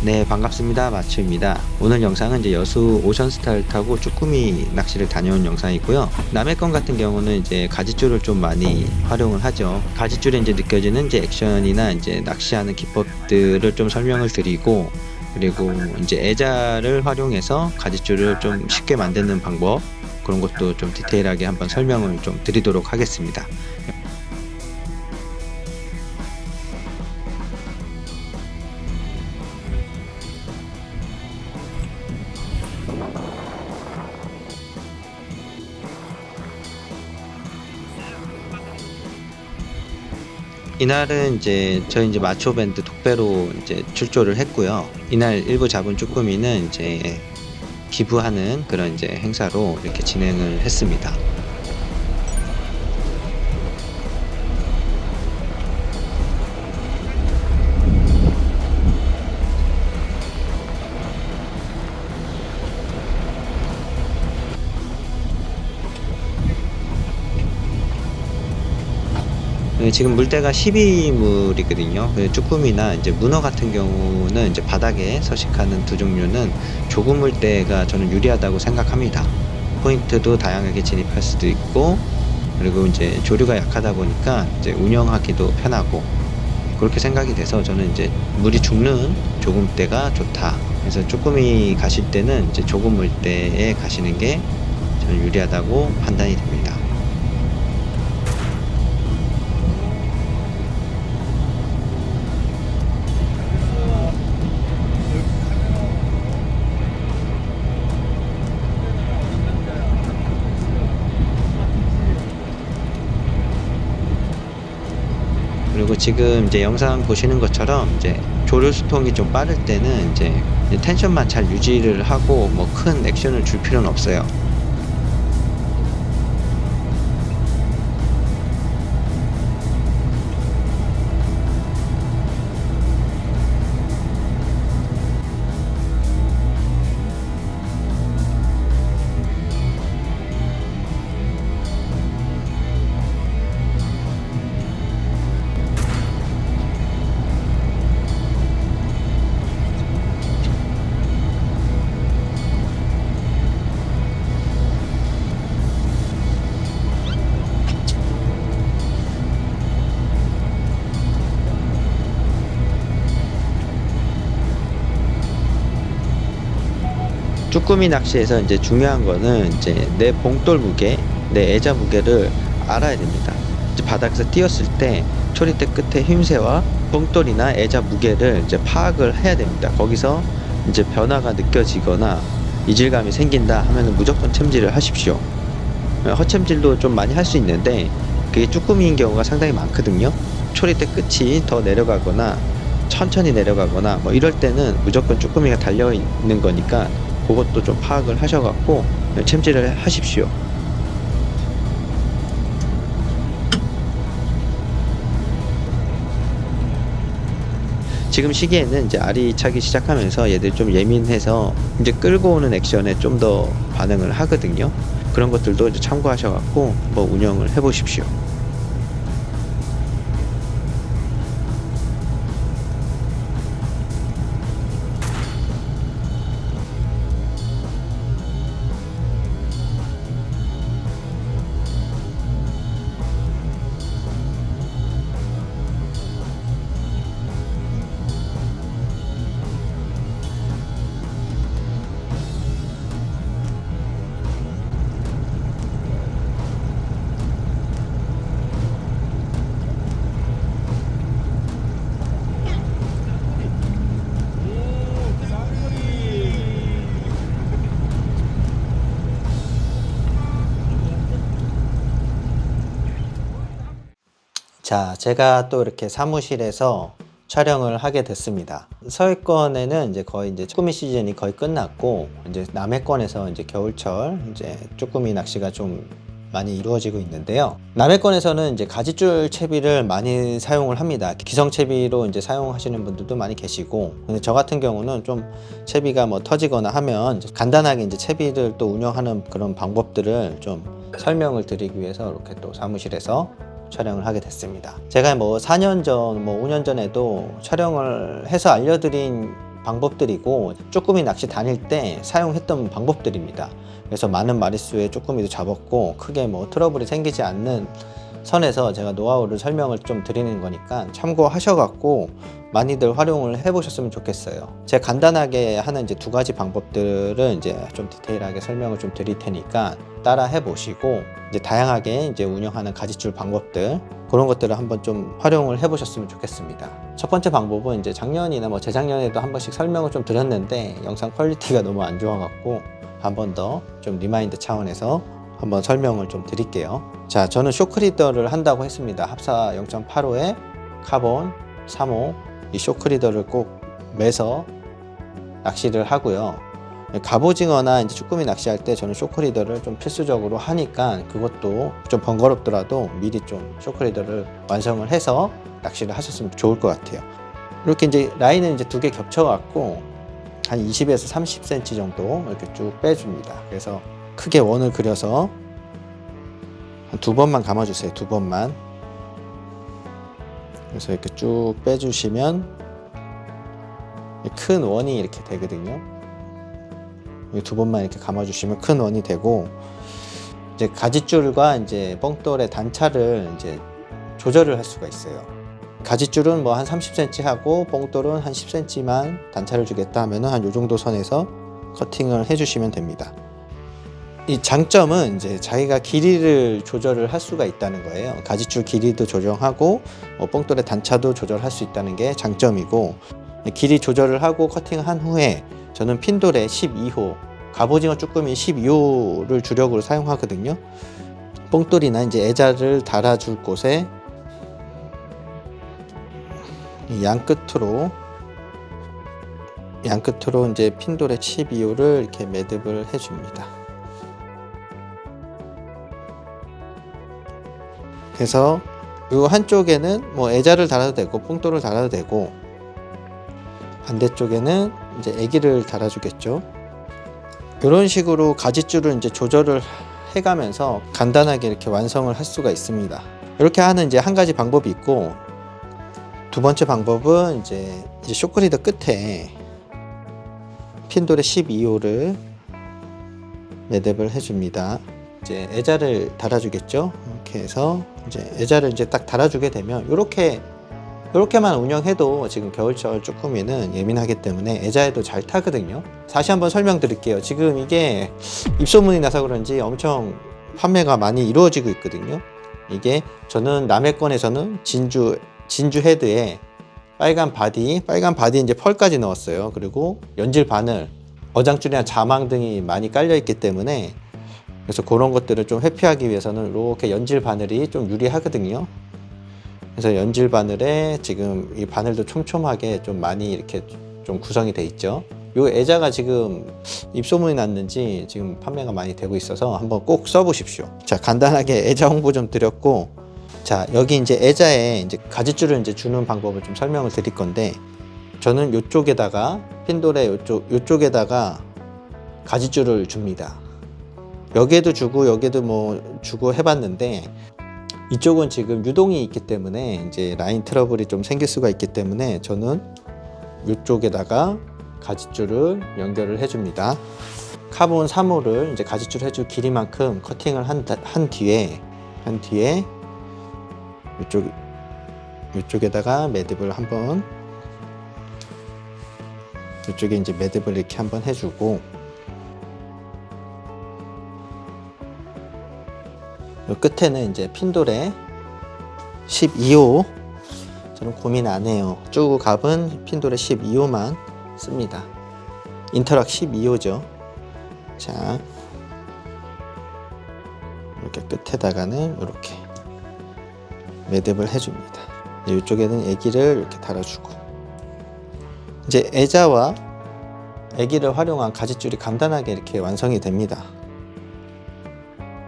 네, 반갑습니다. 마츠입니다. 오늘 영상은 이제 여수 오션스타를 타고 쭈꾸미 낚시를 다녀온 영상이고요. 남해권 같은 경우는 이제 가지줄을 좀 많이 활용을 하죠. 가지줄에 이제 느껴지는 이제 액션이나 이제 낚시하는 기법들을 좀 설명을 드리고, 그리고 이제 애자를 활용해서 가지줄을 좀 쉽게 만드는 방법, 그런 것도 좀 디테일하게 한번 설명을 좀 드리도록 하겠습니다. 이날은 이제 저희 이제 마초 밴드 독배로 이제 출조를 했고요. 이날 일부 잡은 쭈꾸미는 이제 기부하는 그런 이제 행사로 이렇게 진행을 했습니다. 지금 물때가 12물이거든요. 쭈꾸미나 이제 문어 같은 경우는 이제 바닥에 서식하는 두 종류는 조금 물때가 저는 유리하다고 생각합니다. 포인트도 다양하게 진입할 수도 있고, 그리고 이제 조류가 약하다 보니까 이제 운영하기도 편하고, 그렇게 생각이 돼서 저는 이제 물이 죽는 조금 때가 좋다. 그래서 쭈꾸미 가실 때는 이제 조금 물때에 가시는 게 저는 유리하다고 판단이 됩니다. 그리고 지금 이제 영상 보시는 것처럼 이제 조류 수통이 좀 빠를 때는 이제 텐션만 잘 유지를 하고 뭐 큰 액션을 줄 필요는 없어요. 쭈꾸미 낚시에서 이제 중요한 거는 이제 내 봉돌 무게, 내 애자 무게를 알아야 됩니다. 이제 바닥에서 띄었을 때 초리대 끝에 힘새와 봉돌이나 애자 무게를 이제 파악을 해야 됩니다. 거기서 이제 변화가 느껴지거나 이질감이 생긴다 하면은 무조건 챔질을 하십시오. 허챔질도 좀 많이 할 수 있는데 그게 쭈꾸미인 경우가 상당히 많거든요. 초리대 끝이 더 내려가거나 천천히 내려가거나 뭐 이럴 때는 무조건 쭈꾸미가 달려 있는 거니까 그것도 좀 파악을 하셔갖고 챔질을 하십시오. 지금 시기에는 이제 알이 차기 시작하면서 얘들 좀 예민해서 이제 끌고 오는 액션에 좀 더 반응을 하거든요. 그런 것들도 이제 참고하셔갖고 뭐 운영을 해보십시오. 자, 제가 또 이렇게 사무실에서 촬영을 하게 됐습니다. 서해권에는 이제 거의 이제 쭈꾸미 시즌이 거의 끝났고, 이제 남해권에서 이제 겨울철 이제 쭈꾸미 낚시가 좀 많이 이루어지고 있는데요. 남해권에서는 이제 가지줄 채비를 많이 사용을 합니다. 기성 채비로 이제 사용하시는 분들도 많이 계시고, 근데 저 같은 경우는 좀 채비가 뭐 터지거나 하면 간단하게 이제 채비를 또 운영하는 그런 방법들을 좀 설명을 드리기 위해서 이렇게 또 사무실에서 촬영을 하게 됐습니다. 제가 뭐 4년 전, 뭐 5년 전에도 촬영을 해서 알려드린 방법들이고 쭈꾸미 낚시 다닐 때 사용했던 방법들입니다. 그래서 많은 마리수의 쭈꾸미도 잡았고 크게 뭐 트러블이 생기지 않는 선에서 제가 노하우를 설명을 좀 드리는 거니까 참고하셔갖고 많이들 활용을 해보셨으면 좋겠어요. 제가 간단하게 하는 이제 두 가지 방법들을 이제 좀 디테일하게 설명을 좀 드릴 테니까 따라 해보시고 이제 다양하게 이제 운영하는 가지줄 방법들 그런 것들을 한번 좀 활용을 해보셨으면 좋겠습니다. 첫 번째 방법은 이제 작년이나 뭐 재작년에도 한 번씩 설명을 좀 드렸는데 영상 퀄리티가 너무 안 좋아갖고 한 번 더 좀 리마인드 차원에서 한번 설명을 좀 드릴게요. 자, 저는 쇼크리더를 한다고 했습니다. 합사 0.85에 카본 3호 이 쇼크리더를 꼭 매서 낚시를 하고요. 갑오징어나 이제 쭈꾸미 낚시할 때 저는 쇼크리더를 좀 필수적으로 하니까 그것도 좀 번거롭더라도 미리 좀 쇼크리더를 완성을 해서 낚시를 하셨으면 좋을 것 같아요. 이렇게 이제 라인을 이제 두 개 겹쳐 갖고 한 20에서 30cm 정도 이렇게 쭉 빼줍니다. 그래서 크게 원을 그려서 한 두 번만 감아주세요. 두 번만. 그래서 이렇게 쭉 빼주시면 큰 원이 이렇게 되거든요. 두 번만 이렇게 감아주시면 큰 원이 되고 이제 가지줄과 이제 뻥돌의 단차를 이제 조절을 할 수가 있어요. 가지줄은 뭐 한 30cm 하고 뻥돌은 한 10cm만 단차를 주겠다 하면은 한 요 정도 선에서 커팅을 해주시면 됩니다. 이 장점은 이제 자기가 길이를 조절을 할 수가 있다는 거예요. 가지줄 길이도 조정하고 뻥돌의 단차도 조절할 수 있다는 게 장점이고 길이 조절을 하고 커팅한 후에 저는 핀돌에 12호 갑오징어 쭈꾸미 12호를 주력으로 사용하거든요. 뻥돌이나 이제 애자를 달아줄 곳에 양 끝으로 이제 핀돌에 12호를 이렇게 매듭을 해줍니다. 그래서 이 한쪽에는 뭐 애자를 달아도 되고 뽕돌을 달아도 되고 반대쪽에는 이제 애기를 달아주겠죠. 이런 식으로 가지줄을 이제 조절을 해가면서 간단하게 이렇게 완성을 할 수가 있습니다. 이렇게 하는 이제 한 가지 방법이 있고 두 번째 방법은 이제 쇼크리더 끝에 핀돌의 12호를 매듭을 해줍니다. 이제 애자를 달아주겠죠. 이렇게 해서 이제 애자를 이제 딱 달아주게 되면 이렇게만 운영해도 지금 겨울철 쭈꾸미는 예민하기 때문에 애자에도 잘 타거든요. 다시 한번 설명드릴게요. 지금 이게 입소문이 나서 그런지 엄청 판매가 많이 이루어지고 있거든요. 이게 저는 남해권에서는 진주 헤드에 빨간 바디 이제 펄까지 넣었어요. 그리고 연질 바늘, 어장줄이나 자망 등이 많이 깔려 있기 때문에 그래서 그런 것들을 좀 회피하기 위해서는 이렇게 연질 바늘이 좀 유리하거든요. 그래서 연질 바늘에 지금 이 바늘도 촘촘하게 좀 많이 이렇게 좀 구성이 돼 있죠. 이 애자가 지금 입소문이 났는지 지금 판매가 많이 되고 있어서 한번 꼭 써보십시오. 자, 간단하게 애자 홍보 좀 드렸고, 자, 여기 이제 애자에 이제 가지줄을 이제 주는 방법을 좀 설명을 드릴 건데, 저는 이쪽에다가 핀돌의 이쪽에다가 가지줄을 줍니다. 여기에도 주고 여기에도 뭐 주고 해봤는데 이쪽은 지금 유동이 있기 때문에 이제 라인 트러블이 좀 생길 수가 있기 때문에 저는 이쪽에다가 가지줄을 연결을 해줍니다. 카본 3호를 이제 가지줄 해줄 길이만큼 커팅을 한 뒤에 이쪽에다가 매듭을 한번 이쪽에 이제 매듭을 이렇게 한번 해주고 이 끝에는 이제 핀돌에 12호 저는 고민 안 해요. 쭉 갑은 핀돌에 12호만 씁니다. 인터락 12호죠. 자, 이렇게 끝에다가는 이렇게 매듭을 해줍니다. 이쪽에는 애기를 이렇게 달아주고 이제 애자와 애기를 활용한 가지줄이 간단하게 이렇게 완성이 됩니다.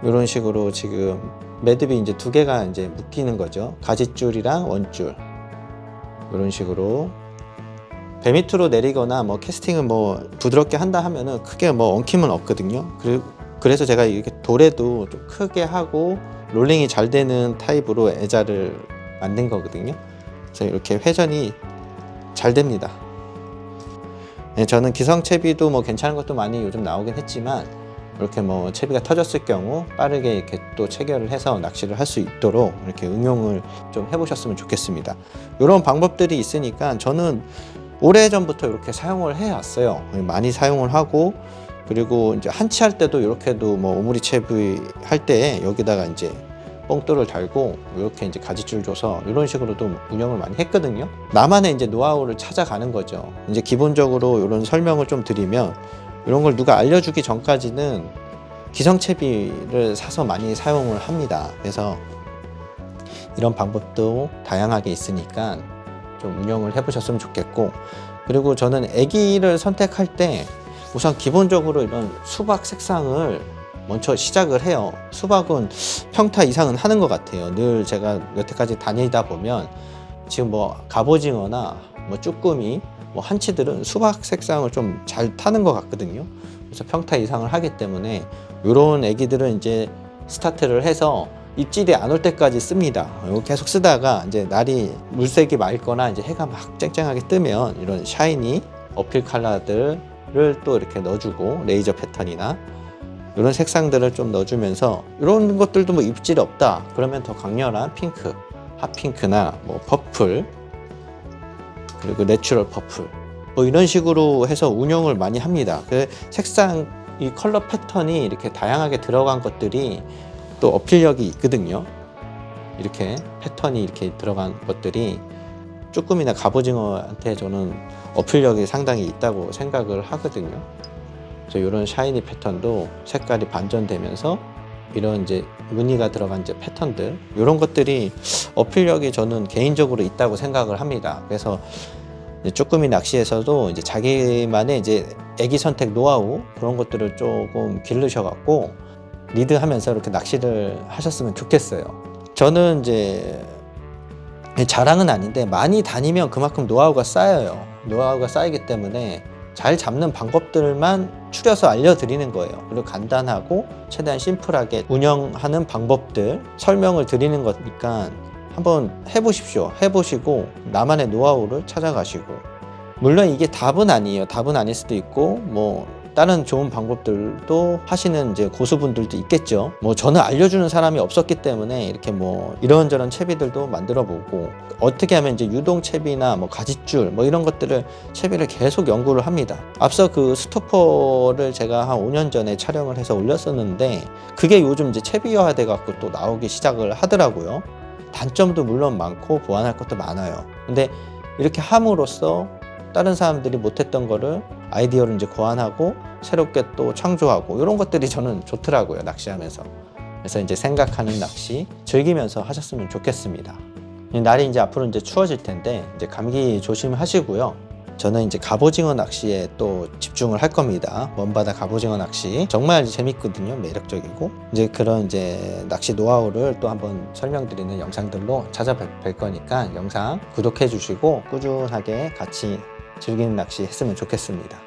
이런 식으로 지금 매듭이 이제 두 개가 이제 묶이는 거죠. 가지줄이랑 원줄. 이런 식으로 배 밑으로 내리거나 뭐 캐스팅을 뭐 부드럽게 한다 하면은 크게 뭐 엉킴은 없거든요. 그래서 제가 이렇게 돌에도 좀 크게 하고 롤링이 잘 되는 타입으로 애자를 만든 거거든요. 그래서 이렇게 회전이 잘 됩니다. 네, 저는 기성채비도 뭐 괜찮은 것도 많이 요즘 나오긴 했지만 이렇게 뭐 채비가 터졌을 경우 빠르게 이렇게 또 체결을 해서 낚시를 할 수 있도록 이렇게 응용을 좀 해보셨으면 좋겠습니다. 이런 방법들이 있으니까 저는 오래전부터 이렇게 사용을 해왔어요. 많이 사용을 하고, 그리고 이제 한치할 때도 이렇게도 뭐 오므리 채비 할 때 여기다가 이제 뽕돌을 달고 이렇게 이제 가지줄 줘서 이런 식으로도 운영을 많이 했거든요. 나만의 이제 노하우를 찾아가는 거죠. 이제 기본적으로 이런 설명을 좀 드리면, 이런 걸 누가 알려주기 전까지는 기성채비를 사서 많이 사용을 합니다. 그래서 이런 방법도 다양하게 있으니까 좀 운영을 해보셨으면 좋겠고, 그리고 저는 애기를 선택할 때 우선 기본적으로 이런 수박 색상을 먼저 시작을 해요. 수박은 평타 이상은 하는 것 같아요. 늘 제가 여태까지 다니다 보면 지금 뭐 갑오징어나 뭐 쭈꾸미, 뭐 한치들은 수박 색상을 좀 잘 타는 것 같거든요. 그래서 평타 이상을 하기 때문에 이런 애기들은 이제 스타트를 해서 입질이 안 올 때까지 씁니다. 이거 계속 쓰다가 이제 날이 물색이 맑거나 이제 해가 막 쨍쨍하게 뜨면 이런 샤이니 어필 컬러들을 또 이렇게 넣어주고, 레이저 패턴이나 이런 색상들을 좀 넣어주면서, 이런 것들도 뭐 입질이 없다 그러면 더 강렬한 핑크, 핫핑크나 뭐 퍼플, 그리고 내추럴 퍼플, 뭐 이런 식으로 해서 운영을 많이 합니다. 그 색상, 이 컬러 패턴이 이렇게 다양하게 들어간 것들이 또 어필력이 있거든요. 이렇게 패턴이 이렇게 들어간 것들이 쭈꾸미나 갑오징어한테 저는 어필력이 상당히 있다고 생각을 하거든요. 그래서 이런 샤이니 패턴도 색깔이 반전되면서 이런 이제 무늬가 들어간 이제 패턴들, 이런 것들이 어필력이 저는 개인적으로 있다고 생각을 합니다. 그래서 이제 쭈꾸미 낚시에서도 이제 자기만의 이제 애기 선택 노하우, 그런 것들을 조금 기르셔갖고 리드하면서 이렇게 낚시를 하셨으면 좋겠어요. 저는 이제 자랑은 아닌데 많이 다니면 그만큼 노하우가 쌓여요. 노하우가 쌓이기 때문에 잘 잡는 방법들만 추려서 알려드리는 거예요. 그리고 간단하고 최대한 심플하게 운영하는 방법들 설명을 드리는 거니까 한번 해보십시오. 해보시고 나만의 노하우를 찾아가시고, 물론 이게 답은 아니에요. 답은 아닐 수도 있고, 뭐 다른 좋은 방법들도 하시는 이제 고수분들도 있겠죠. 뭐 저는 알려주는 사람이 없었기 때문에 이렇게 뭐 이런저런 채비들도 만들어 보고, 어떻게 하면 이제 유동 채비나 뭐 가짓줄 뭐 이런 것들을 채비를 계속 연구를 합니다. 앞서 그 스토퍼를 제가 한 5년 전에 촬영을 해서 올렸었는데, 그게 요즘 이제 채비화 돼 갖고 또 나오기 시작을 하더라고요. 단점도 물론 많고 보완할 것도 많아요. 근데 이렇게 함으로써 다른 사람들이 못했던 거를 아이디어를 이제 고안하고 새롭게 또 창조하고, 이런 것들이 저는 좋더라고요, 낚시하면서. 그래서 이제 생각하는 낚시 즐기면서 하셨으면 좋겠습니다. 날이 이제 앞으로 이제 추워질 텐데 이제 감기 조심하시고요. 저는 이제 갑오징어 낚시에 또 집중을 할 겁니다. 먼바다 갑오징어 낚시 정말 재밌거든요. 매력적이고, 이제 그런 이제 낚시 노하우를 또 한번 설명드리는 영상들로 찾아뵐 거니까 영상 구독해 주시고 꾸준하게 같이 즐기는 낚시 했으면 좋겠습니다.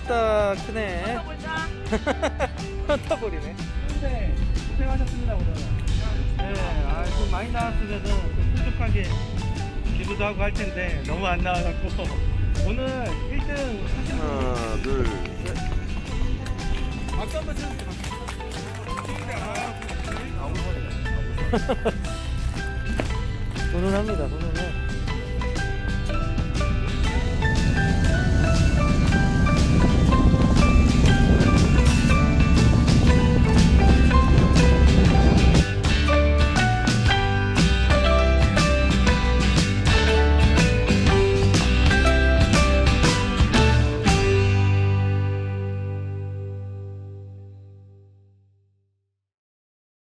아따 크네. 헌터볼이네. 근데 고생하셨습니다 오늘. 네, 좀 많이 나왔으면은 좀 풍족하게 기부도 하고 할 텐데 너무 안 나와갖고 오늘 1등 하시는 분. 하나, 둘, 셋. 박수 한번 쳐주세요. 훈훈합니다, 훈훈해.